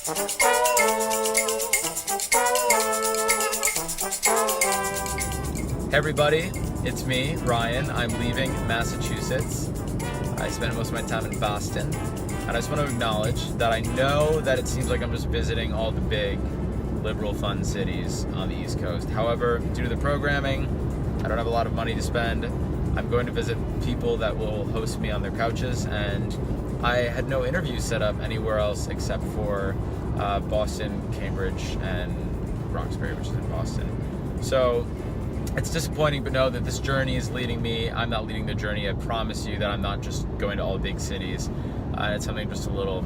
Hey everybody, it's me, Ryan. I'm leaving Massachusetts. I spent most of my time in Boston, and I just want to acknowledge that I know that it seems like I'm just visiting all the big, liberal, fun cities on the East Coast. However, due to the programming, I don't have a lot of money to spend. I'm going to visit people that will host me on their couches, and I had no interviews set up anywhere else except for Boston, Cambridge, and Roxbury, which is in Boston. So it's disappointing, but know that this journey is leading me. I'm not leading the journey. I promise you that I'm not just going to all big cities. It's something I'm just a little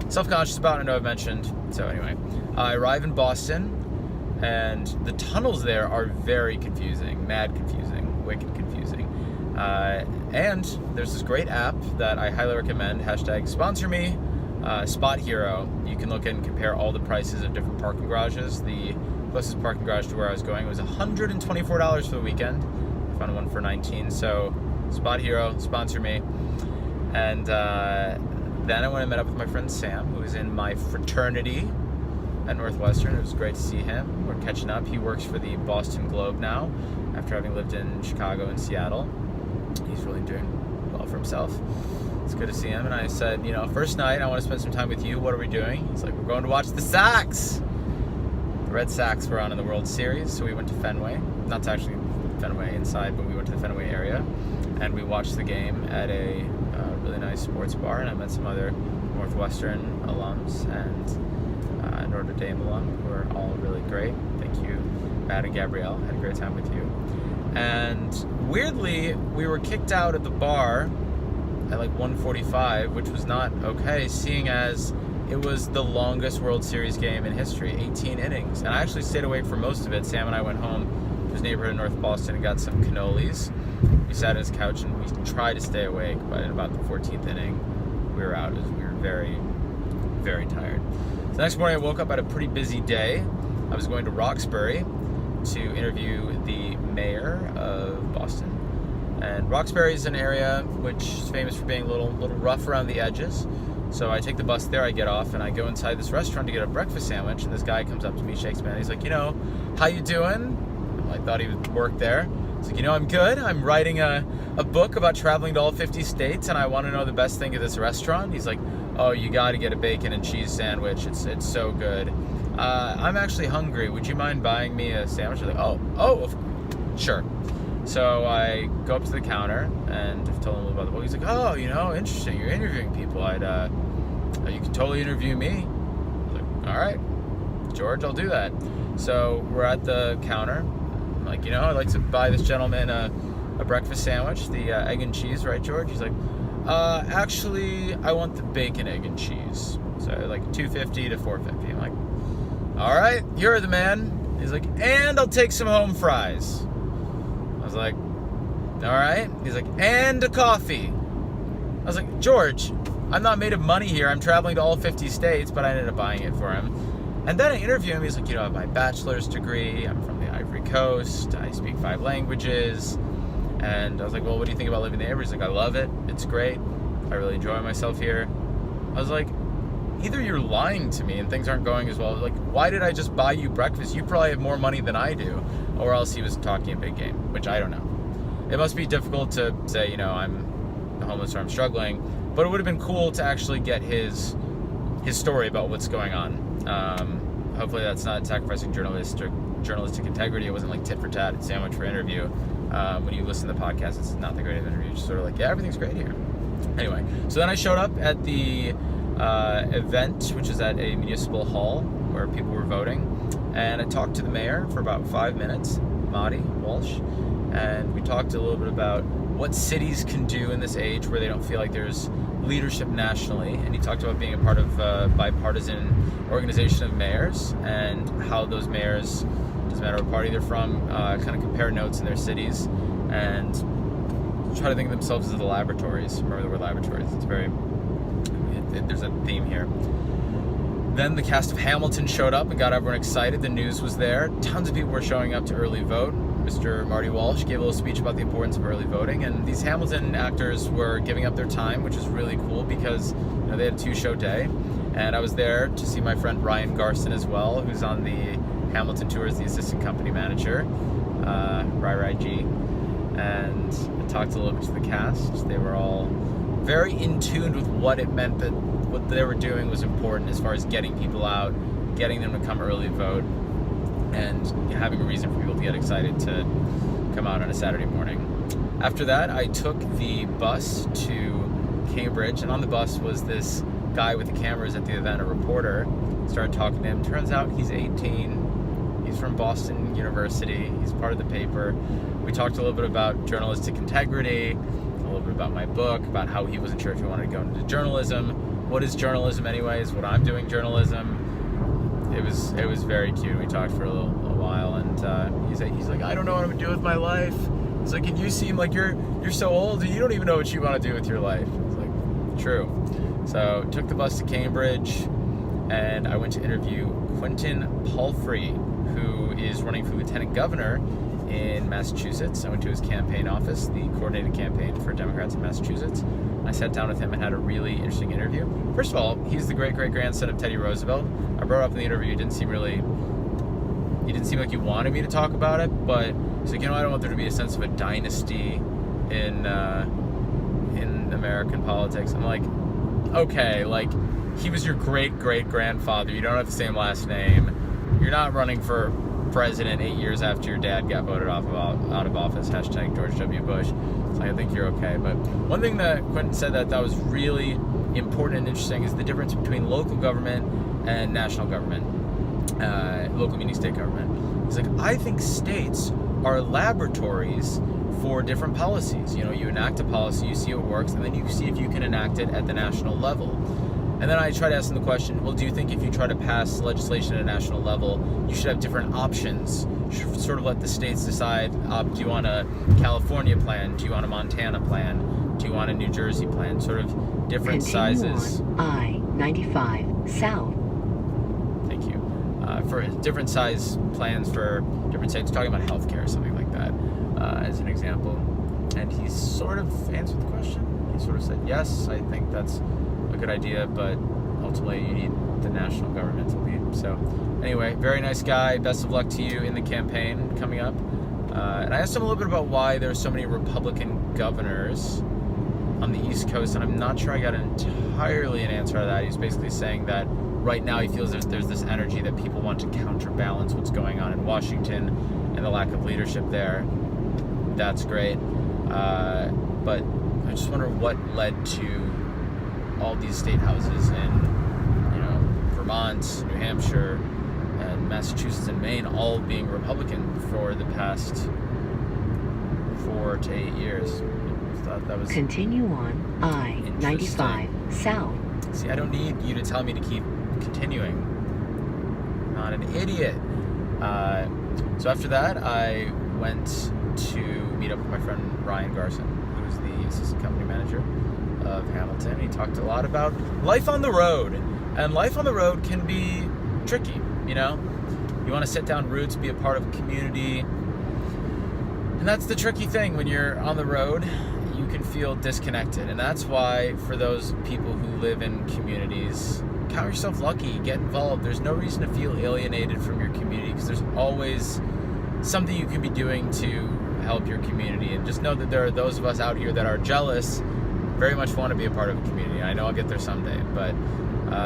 self-conscious about. I know I've mentioned. So anyway, I arrive in Boston, and the tunnels there are very confusing, mad confusing, wicked confusing. And there's this great app that I highly recommend, #sponsor me, Spot Hero. You can look and compare all the prices of different parking garages. The closest parking garage to where I was going was $124 for the weekend. I found one for $19. So Spot Hero, sponsor me. And then I went and met up with my friend Sam, who is in my fraternity at Northwestern. It was great to see him. We're catching up. He works for the Boston Globe now, after having lived in Chicago and Seattle. He's really doing well for himself. It's good to see him. And I said, first night, I want to spend some time with you. What are we doing? He's like, we're going to watch the Sox. The Red Sox were on in the World Series, so we went to Fenway. Not to actually Fenway inside, but we went to the Fenway area, and we watched the game at a really nice sports bar, and I met some other Northwestern alums and Notre Dame alum who are all really great. Thank you, Matt and Gabrielle. Had a great time with you. And weirdly, we were kicked out of the bar at like 1:45, which was not okay, seeing as it was the longest World Series game in history, 18 innings. And I actually stayed awake for most of it. Sam and I went home to his neighborhood in North Boston and got some cannolis. We sat on his couch and we tried to stay awake, but in about the 14th inning, we were out as we were very, very tired. So the next morning I woke up at a pretty busy day. I was going to Roxbury to interview the mayor of Boston. And Roxbury is an area which is famous for being a little rough around the edges. So I take the bus there, I get off, and I go inside this restaurant to get a breakfast sandwich, and this guy comes up to me, shakes my hand, he's like, how you doing? I thought he would work there. He's like, I'm good. I'm writing a book about traveling to all 50 states, and I want to know the best thing of this restaurant. He's like, oh, you got to get a bacon and cheese sandwich. It's so good. I'm actually hungry. Would you mind buying me a sandwich? I'm like, sure. So I go up to the counter and I've told him about the book. He's like, oh, interesting. You're interviewing people. You can totally interview me. I was like, all right, George, I'll do that. So we're at the counter. I'm like, I'd like to buy this gentleman a breakfast sandwich, the egg and cheese, right, George? He's like, actually, I want the bacon, egg, and cheese. So like $2.50 to $4.50. I'm like, all right, you're the man. He's like, and I'll take some home fries. I was like, all right. He's like, and a coffee. I was like, George, I'm not made of money here. I'm traveling to all 50 states, but I ended up buying it for him. And then I interview him. He's like, I have my bachelor's degree. I'm from the Ivory Coast. I speak 5 languages. And I was like, well, what do you think about living there? He's like, I love it. It's great. I really enjoy myself here. I was like, either you're lying to me and things aren't going as well. Like, why did I just buy you breakfast? You probably have more money than I do. Or else he was talking a big game, which I don't know. It must be difficult to say, I'm homeless or I'm struggling. But it would have been cool to actually get his story about what's going on. Hopefully that's not sacrificing journalistic integrity. It wasn't like tit for tat, sandwich for interview. When you listen to the podcast, it's not the greatest interview. It's just sort of like, yeah, everything's great here. Anyway, so then I showed up at the event, which is at a municipal hall where people were voting. And I talked to the mayor for about 5 minutes, Marty Walsh. And we talked a little bit about what cities can do in this age where they don't feel like there's leadership nationally. And he talked about being a part of a bipartisan organization of mayors and how those mayors, doesn't matter what party they're from, kind of compare notes in their cities and try to think of themselves as the laboratories. Remember the word laboratories. There's a theme here. Then the cast of Hamilton showed up and got everyone excited. The news was there. Tons of people were showing up to early vote. Mr. Marty Walsh gave a little speech about the importance of early voting, and these Hamilton actors were giving up their time, which is really cool because they had a 2-show day. And I was there to see my friend Ryan Garson as well, who's on the Hamilton tour as the assistant company manager, RYG. And I talked a little bit to the cast. They were all very in tune with what it meant that what they were doing was important as far as getting people out, getting them to come early vote, and having a reason for people to get excited to come out on a Saturday morning. After that, I took the bus to Cambridge, and on the bus was this guy with the cameras at the event, a reporter. Started talking to him. Turns out he's 18. He's from Boston University. He's part of the paper. We talked a little bit about journalistic integrity, a little bit about my book, about how he wasn't sure if he wanted to go into journalism. What is journalism anyways? What I'm doing journalism. It was very cute. We talked for a while, and he's like, I don't know what I'm gonna do with my life. He's like, and you seem like you're so old, and you don't even know what you want to do with your life. I was like, true. So took the bus to Cambridge, and I went to interview Quentin Palfrey, who is running for lieutenant governor in Massachusetts. I went to his campaign office, the coordinated campaign for Democrats in Massachusetts. I sat down with him and had a really interesting interview. First of all, he's the great-great-grandson of Teddy Roosevelt. I brought up in the interview, he didn't seem like he wanted me to talk about it, but he's like, I don't want there to be a sense of a dynasty in American politics. I'm like, okay, like, he was your great-great-grandfather. You don't have the same last name. You're not running for president 8 years after your dad got voted out of office, # George W. Bush. So I think you're okay. But one thing that Quentin said that was really important and interesting is the difference between local government and national government. Local meaning state government. He's like, I think states are laboratories for different policies. You enact a policy, you see what works, and then you see if you can enact it at the national level. And then I try to ask them the question, well, do you think if you try to pass legislation at a national level, you should have different options? You should sort of let the states decide, do you want a California plan? Do you want a Montana plan? Do you want a New Jersey plan? Sort of different sizes. On I-95 South. Thank you. For different size plans for different states, talking about healthcare or something like that, as an example. And he sort of answered the question. He sort of said, yes, I think that's a good idea, but ultimately you need the national government to lead. So anyway, very nice guy. Best of luck to you in the campaign coming up. And I asked him a little bit about why there's so many Republican governors on the East Coast, and I'm not sure I got entirely an answer to that. He's basically saying that right now he feels there's this energy that people want to counterbalance what's going on in Washington and the lack of leadership there. That's great. But I just wonder what led to all these state houses in, Vermont, New Hampshire, and Massachusetts and Maine all being Republican for the past 4 to 8 years. I thought that was Continue on I-95 South. See, I don't need you to tell me to keep continuing. I'm not an idiot. So after that, I went to meet up with my friend Ryan Garson, who's the assistant company manager of Hamilton. He talked a lot about life on the road. And life on the road can be tricky, You want to set down roots, be a part of a community. And that's the tricky thing. When you're on the road, you can feel disconnected. And that's why, for those people who live in communities, count yourself lucky, get involved. There's no reason to feel alienated from your community, because there's always something you can be doing to help your community. And just know that there are those of us out here that are jealous, very much want to be a part of a community. I know I'll get there someday, but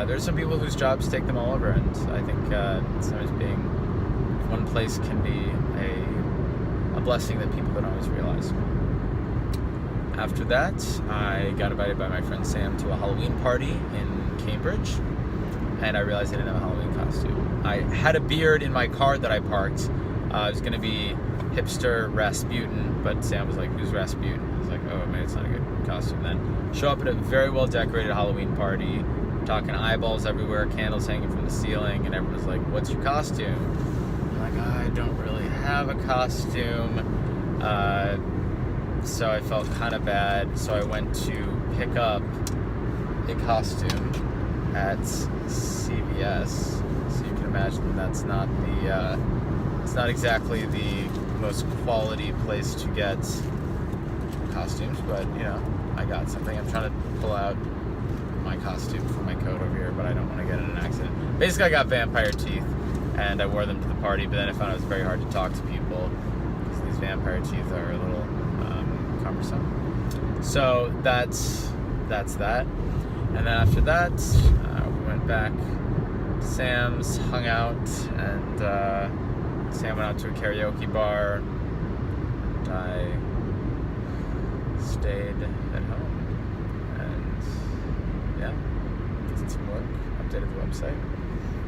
there's some people whose jobs take them all over, and I think sometimes being one place can be a blessing that people don't always realize. After that, I got invited by my friend Sam to a Halloween party in Cambridge, and I realized I didn't have a Halloween costume. I had a beard in my car that I parked. I was going to be hipster Rasputin, but Sam was like, who's Rasputin? I was like, oh man, it's not a good costume then. Show up at a very well decorated Halloween party, talking eyeballs everywhere, candles hanging from the ceiling, and everyone's like, what's your costume? I'm like, I don't really have a costume. So I felt kind of bad, so I went to pick up a costume at CVS. So you can imagine that's not it's not exactly the most quality place to get costumes, but I got something. I'm trying to pull out my my costume for my coat over here, but I don't want to get in an accident. Basically, I got vampire teeth, and I wore them to the party, but then I found it was very hard to talk to people because these vampire teeth are a little cumbersome. So that's that. And then after that, we went back to Sam's, hung out, and Sam went out to a karaoke bar. And I stayed at home. And yeah, did some work, updated the website.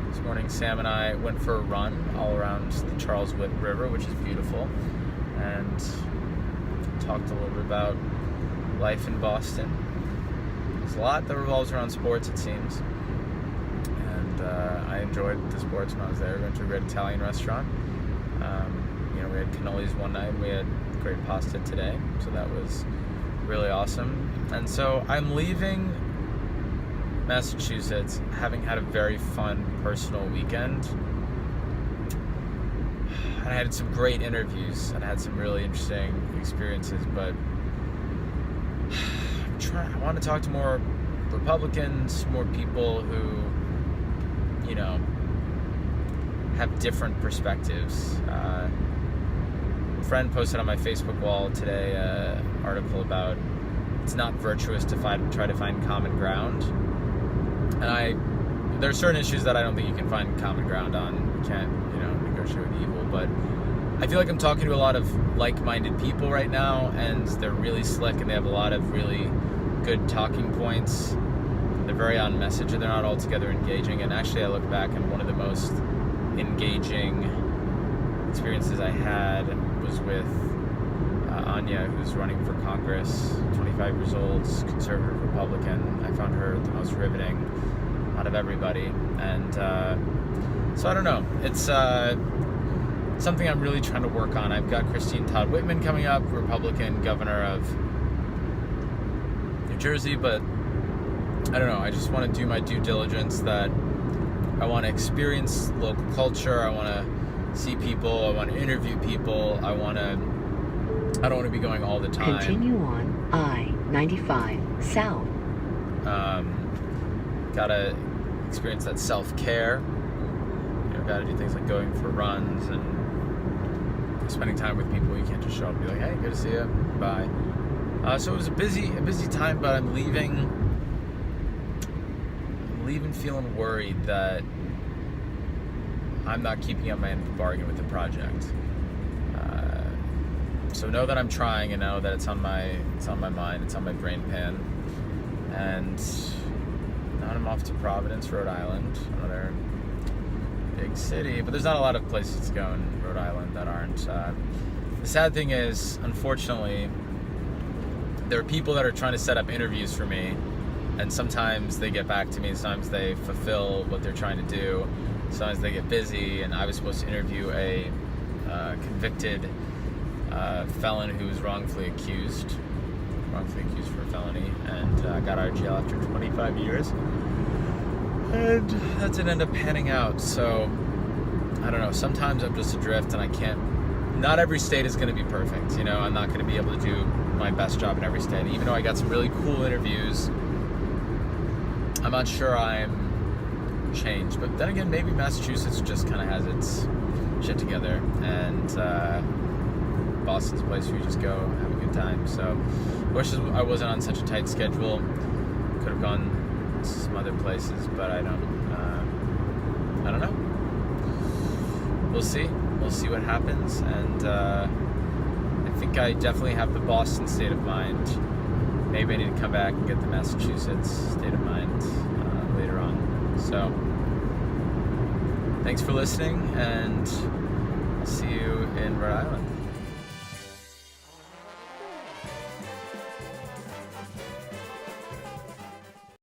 This morning, Sam and I went for a run all around the Charles Whitt River, which is beautiful, and talked a little bit about life in Boston. There's a lot that revolves around sports, it seems, and I enjoyed the sports when I was there. We went to a great Italian restaurant. We had cannolis one night. We had great pasta today, so that was really awesome. And so I'm leaving Massachusetts having had a very fun personal weekend. And I had some great interviews and I had some really interesting experiences, but I want to talk to more Republicans, more people who, have different perspectives. A friend posted on my Facebook wall today an article about it's not virtuous to try to find common ground. And there are certain issues that I don't think you can find common ground on. You can't, negotiate with evil. But I feel like I'm talking to a lot of like-minded people right now, and they're really slick, and they have a lot of really good talking points. They're very on message, and they're not altogether engaging. And actually, I look back, and one of the most engaging experiences I had was with Anya, who's running for Congress, 25 years old, conservative Republican. I found her the most riveting out of everybody. And so I don't know. It's something I'm really trying to work on. I've got Christine Todd Whitman coming up, Republican governor of New Jersey, but I don't know. I just want to do my due diligence that I want to experience local culture. I want to see people. I want to interview people. I don't want to be going all the time. Continue on I-95 South. Gotta experience that self-care. Gotta do things like going for runs and spending time with people. You can't just show up and be like, hey, good to see you, bye. So it was a busy time, but I'm leaving feeling worried that I'm not keeping up my end of the bargain with the project. So know that I'm trying, and know that it's on my mind, it's on my brain pan. And now I'm off to Providence, Rhode Island, another big city, but there's not a lot of places to go in Rhode Island that aren't. The sad thing is, unfortunately, there are people that are trying to set up interviews for me, and sometimes they get back to me, sometimes they fulfill what they're trying to do, sometimes they get busy, and I was supposed to interview a convicted felon who was wrongfully accused for a felony, and got out of jail after 25 years. And that didn't end up panning out, so I don't know. Sometimes I'm just adrift, and I can't. Not every state is going to be perfect, I'm not going to be able to do my best job in every state. Even though I got some really cool interviews, I'm not sure I'm changed. But then again, maybe Massachusetts just kind of has its shit together, and Boston's a place where you just go have a good time. So I wish I wasn't on such a tight schedule. Could have gone some other places, but I don't know. We'll see what happens, and I think I definitely have the Boston state of mind. Maybe I need to come back and get the Massachusetts state of mind later on. So thanks for listening, and I'll see you in Rhode Island.